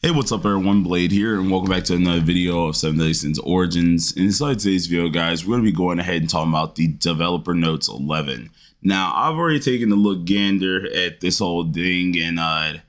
Hey, what's up everyone, Blade here, and welcome back to another video of 7 Deadly Sins Origins. Inside today's video, guys, we're going to be going ahead and talking about the Developer Notes 11. Now, I've already taken a look gander at this whole thing, and I'm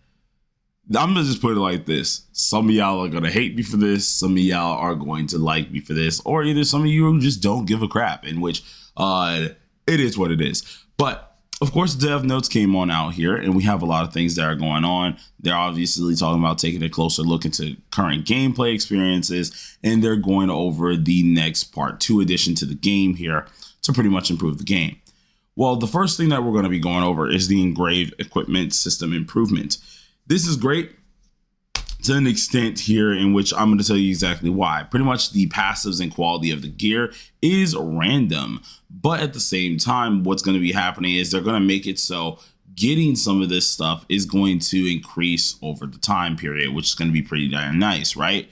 going to just put it like this. Some of y'all are going to hate me for this, some of y'all are going to like me for this, or either some of you just don't give a crap, in which it is what it is. But of course, Dev Notes came on out here, and we have a lot of things that are going on. They're obviously talking about taking a closer look into current gameplay experiences, and they're going over the next part 2 addition to the game here to pretty much improve the game. Well, the first thing that we're going to be going over is the engraved equipment system improvement. This is great to an extent here, in which I'm going to tell you exactly why. Pretty much the passives and quality of the gear is random, but at the same time, what's going to be happening is they're going to make it so getting some of this stuff is going to increase over the time period, which is going to be pretty darn nice, right?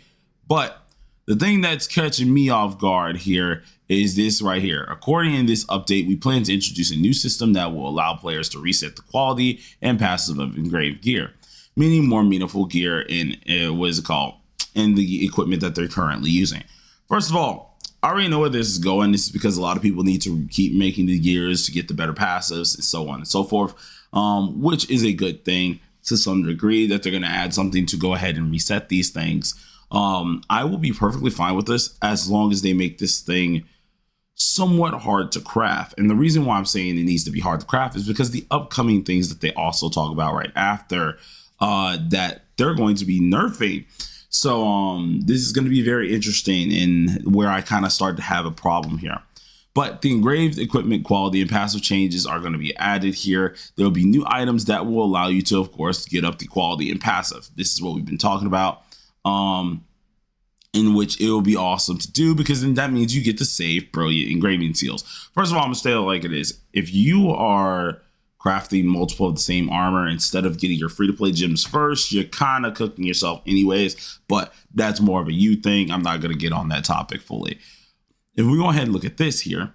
But the thing that's catching me off guard here is this right here. According to this update, we plan to introduce a new system that will allow players to reset the quality and passive of engraved gear, meaning more meaningful gear in in the equipment that they're currently using. First of all, I already know where this is going. This is because a lot of people need to keep making the gears to get the better passives and so on and so forth, which is a good thing to some degree, that they're going to add something to go ahead and reset these things. I will be perfectly fine with this as long as they make this thing somewhat hard to craft. And the reason why I'm saying it needs to be hard to craft is because the upcoming things that they also talk about right after that they're going to be nerfing. So this is going to be very interesting, and where I kind of start to have a problem here. But the engraved equipment quality and passive changes are going to be added here. There will be new items that will allow you to, of course, get up the quality and passive. This is what we've been talking about, in which it will be awesome to do, because then that means you get to save brilliant engraving seals. First of all, I'm going to say it like it is. If you are crafting multiple of the same armor instead of getting your free-to-play gems first, you're kind of cooking yourself anyways, but that's more of a you thing. I'm not going to get on that topic fully. If we go ahead and look at this here,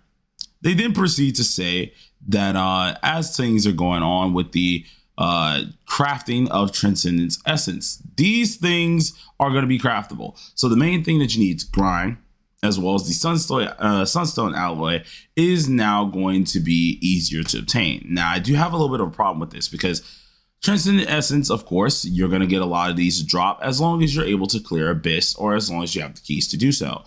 they then proceed to say that as things are going on with the crafting of Transcendence Essence, these things are going to be craftable. So the main thing that you need to grind, as well as the sunstone alloy, is now going to be easier to obtain. Now, I do have a little bit of a problem with this, because Transcendent Essence, of course, you're going to get a lot of these to drop as long as you're able to clear Abyss, or as long as you have the keys to do so.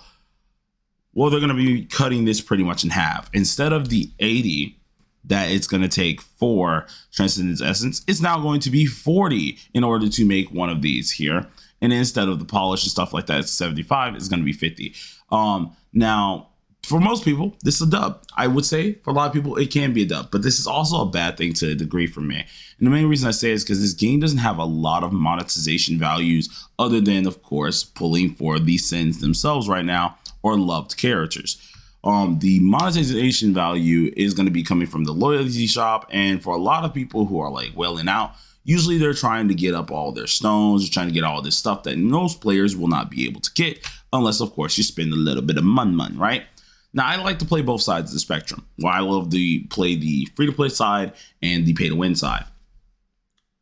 Well, they're going to be cutting this pretty much in half. Instead of the 80 that it's going to take for Transcendence Essence, it's now going to be 40 in order to make one of these here. And instead of the polish and stuff like that, it's 75, it's going to be 50. Now, for most people, this is a dub. I would say for a lot of people, it can be a dub, but this is also a bad thing to a degree for me. And the main reason I say is because this game doesn't have a lot of monetization values, other than, of course, pulling for the sins themselves right now, or loved characters. The monetization value is going to be coming from the loyalty shop, and for a lot of people who are like wailing out, usually they're trying to get up all their stones, they're trying to get all this stuff that most players will not be able to get, unless, of course, you spend a little bit of mun, right? Now, I like to play both sides of the spectrum, where I love to play the free-to-play side and the pay-to-win side.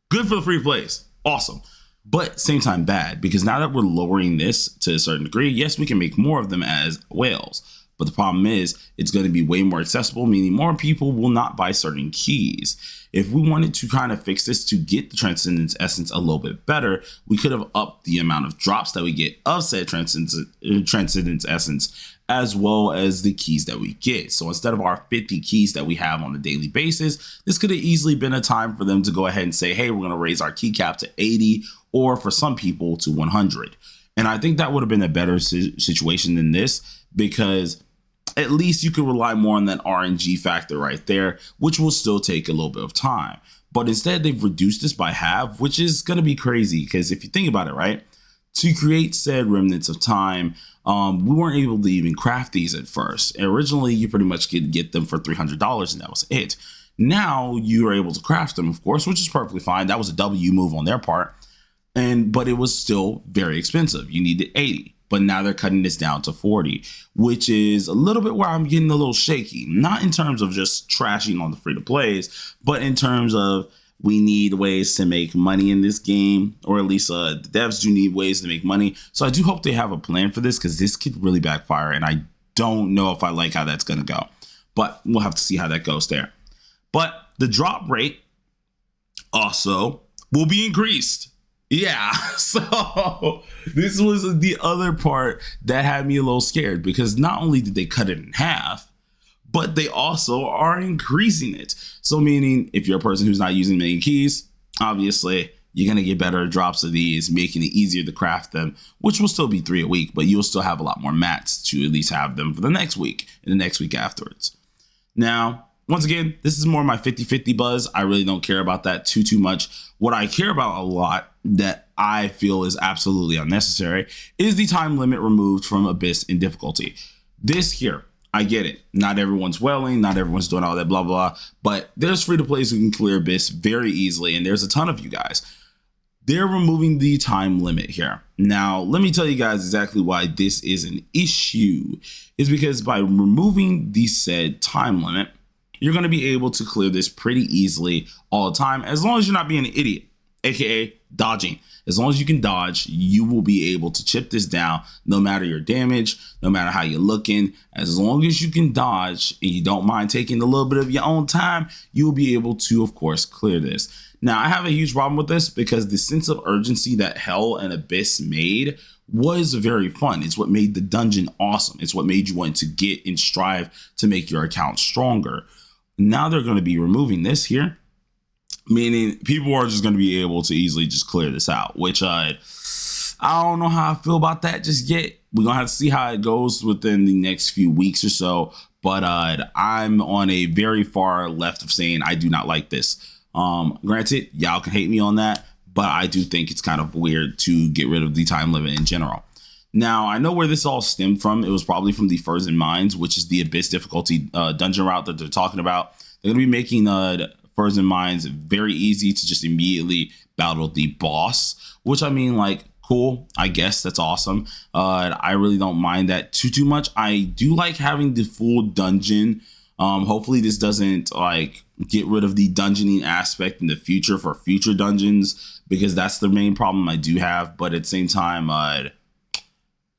Good for the free-to-plays, awesome. But same time bad, because now that we're lowering this to a certain degree, yes, we can make more of them as whales. But the problem is, it's going to be way more accessible, meaning more people will not buy certain keys. If we wanted to kind of fix this to get the Transcendence Essence a little bit better, we could have upped the amount of drops that we get of said Transcendence Essence, as well as the keys that we get. So instead of our 50 keys that we have on a daily basis, this could have easily been a time for them to go ahead and say, hey, we're going to raise our key cap to 80, or for some people to 100. And I think that would have been a better situation than this, because at least you could rely more on that RNG factor right there, which will still take a little bit of time. But instead, they've reduced this by half, which is going to be crazy, because if you think about it, right, to create said remnants of time, we weren't able to even craft these at first. Originally, you pretty much could get them for $300, and that was it. Now you are able to craft them, of course, which is perfectly fine. That was a W move on their part, but it was still very expensive. You needed 80. But now they're cutting this down to 40, which is a little bit where I'm getting a little shaky. Not in terms of just trashing on the free-to-plays, but in terms of We need ways to make money in this game, or at least the devs do need ways to make money. So I do hope they have a plan for this, because this could really backfire, and I don't know if I like how that's going to go. But we'll have to see how that goes there. But the drop rate also will be increased. Yeah, so this was the other part that had me a little scared, because not only did they cut it in half, but they also are increasing it. So meaning, if you're a person who's not using many keys, obviously you're going to get better drops of these, making it easier to craft them, which will still be 3 a week, but you'll still have a lot more mats to at least have them for the next week and the next week afterwards. Now, once again, this is more my 50-50 buzz. I really don't care about that too much. What I care about a lot that I feel is absolutely unnecessary is the time limit removed from Abyss in difficulty. This here, I get it. Not everyone's welling, not everyone's doing all that blah, blah, but there's free-to-plays who can clear Abyss very easily, and there's a ton of you guys. They're removing the time limit here. Now, let me tell you guys exactly why this is an issue. Is because by removing the said time limit, you're going to be able to clear this pretty easily all the time, as long as you're not being an idiot, aka dodging. As long as you can dodge, you will be able to chip this down, no matter your damage, no matter how you're looking. As long as you can dodge and you don't mind taking a little bit of your own time, you will be able to, of course, clear this. Now, I have a huge problem with this, because the sense of urgency that Hell and Abyss made was very fun. It's what made the dungeon awesome. It's what made you want to get and strive to make your account stronger. Now they're going to be removing this here, meaning people are just going to be able to easily just clear this out, which I don't know how I feel about that just yet. We're going to have to see how it goes within the next few weeks or so. But I'm on a very far left of saying I do not like this. Granted, y'all can hate me on that, but I do think it's kind of weird to get rid of the time limit in general. Now, I know where this all stemmed from. It was probably from the Frozen Mines, which is the Abyss difficulty dungeon route that they're talking about. They're going to be making Frozen Mines very easy to just immediately battle the boss, which I mean, like, cool. I guess that's awesome. I really don't mind that too much. I do like having the full dungeon. Hopefully this doesn't like get rid of the dungeoning aspect in the future for future dungeons, because that's the main problem I do have. But at the same time,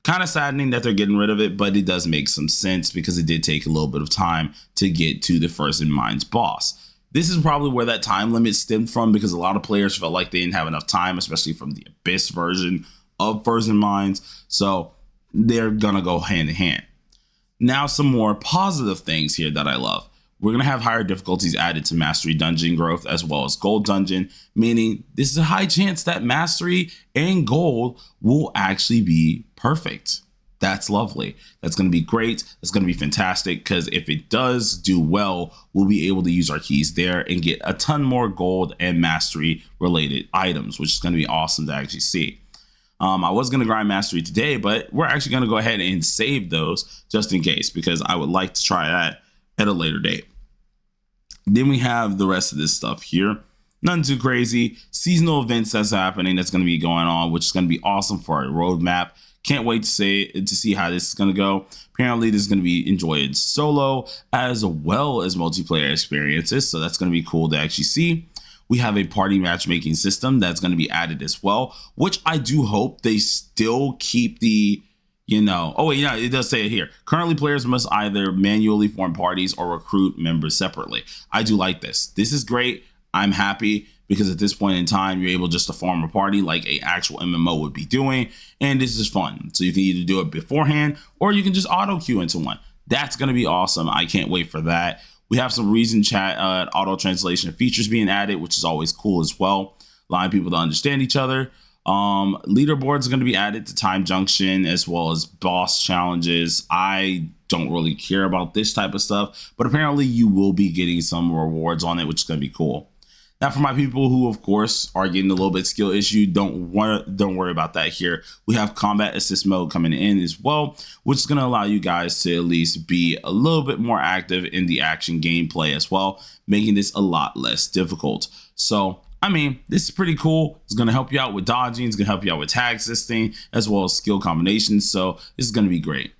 kind of saddening that they're getting rid of it, but it does make some sense, because it did take a little bit of time to get to the Frozen Mines boss. This is probably where that time limit stemmed from, because a lot of players felt like they didn't have enough time, especially from the Abyss version of Frozen Mines. So they're gonna go hand in hand. Now, some more positive things here that I love. We're going to have higher difficulties added to Mastery Dungeon growth, as well as Gold Dungeon, meaning this is a high chance that Mastery and Gold will actually be perfect. That's lovely. That's going to be great. That's going to be fantastic, because if it does do well, we'll be able to use our keys there and get a ton more Gold and Mastery related items, which is going to be awesome to actually see. I was going to grind Mastery today, but we're actually going to go ahead and save those just in case, because I would like to try that at a later date. Then we have the rest of this stuff here. Nothing too crazy. Seasonal events that's happening that's going to be going on, which is going to be awesome for our roadmap. Can't wait to see how this is going to go. Apparently, this is going to be enjoyed solo as well as multiplayer experiences, so that's going to be cool to actually see. We have a party matchmaking system that's going to be added as well, which I do hope they still keep the, oh wait, yeah, it does say it here. Currently, players must either manually form parties or recruit members separately. I do like this. This is great. I'm happy, because at this point in time, you're able just to form a party like a actual MMO would be doing, and this is fun. So you can either do it beforehand, or you can just auto queue into one. That's going to be awesome. I can't wait for that. We have some reason chat auto translation features being added, which is always cool as well, allowing people to understand each other. Leaderboards are going to be added to Time Junction, as well as boss challenges. I don't really care about this type of stuff, but apparently you will be getting some rewards on it, which is going to be cool. Now, for my people who, of course, are getting a little bit skill issue, don't worry about that here. We have combat assist mode coming in as well, which is going to allow you guys to at least be a little bit more active in the action gameplay as well, making this a lot less difficult. So, I mean, this is pretty cool. It's going to help you out with dodging. It's going to help you out with tag assisting, as well as skill combinations. So, this is going to be great.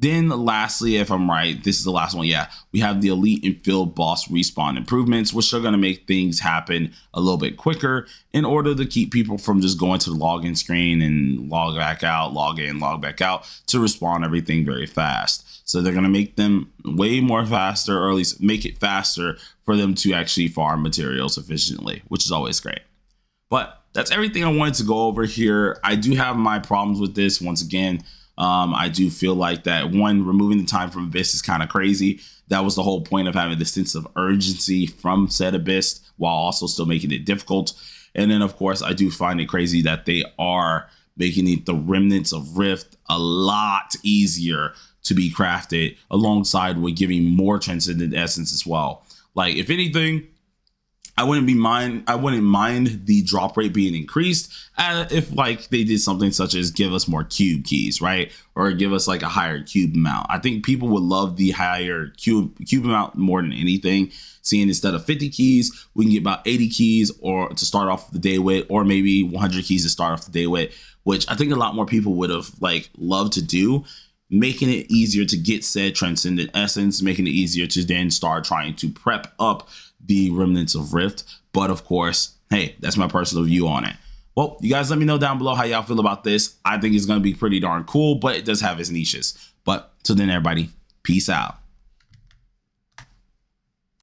Then lastly, if I'm right, this is the last one. Yeah, we have the elite and field boss respawn improvements, which are going to make things happen a little bit quicker in order to keep people from just going to the login screen and log back out, log in, log back out to respawn everything very fast. So they're going to make them way more faster, or at least make it faster for them to actually farm materials efficiently, which is always great. But that's everything I wanted to go over here. I do have my problems with this. Once again, I do feel like that one, removing the time from Abyss is kind of crazy. That was the whole point of having the sense of urgency from said Abyss while also still making it difficult. And then, of course, I do find it crazy that they are making the remnants of Rift a lot easier to be crafted, alongside with giving more transcendent essence as well. Like, if anything, I wouldn't mind the drop rate being increased if like they did something such as give us more cube keys, right? Or give us like a higher cube amount. I think people would love the higher cube amount more than anything. Seeing instead of 50 keys, we can get about 80 keys or to start off the day with, or maybe 100 keys to start off the day with, which I think a lot more people would have like loved to do. Making it easier to get said transcendent essence, making it easier to then start trying to prep up the remnants of Rift. But of course, hey, that's my personal view on it. Well, you guys let me know down below how y'all feel about this. I think it's going to be pretty darn cool, but it does have its niches. But till then, everybody, peace out.